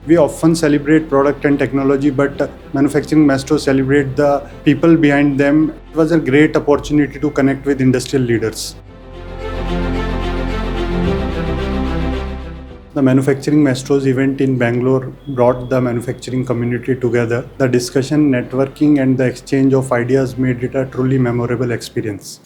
We often celebrate product and technology, but Manufacturing Maestros celebrate the people behind them. It was a great opportunity to connect with industrial leaders. The Manufacturing Maestros event in Bangalore brought the manufacturing community together. The discussion, networking, and the exchange of ideas made it a truly memorable experience.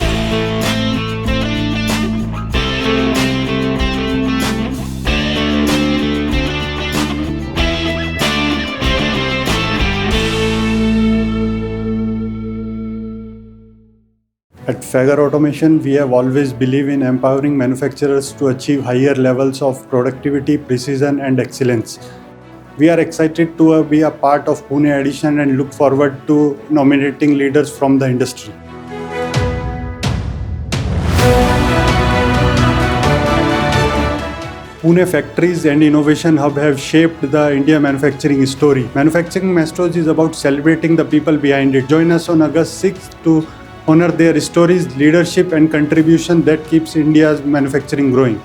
At Fagor Automation, we have always believed in empowering manufacturers to achieve higher levels of productivity, precision, and excellence. We are excited to be a part of Pune Edition and look forward to nominating leaders from the industry. Pune Factories and Innovation Hub have shaped the India manufacturing story. Manufacturing Maestros is about celebrating the people behind it. Join us on August 6th to honor their stories, leadership, and contribution that keeps India's manufacturing growing.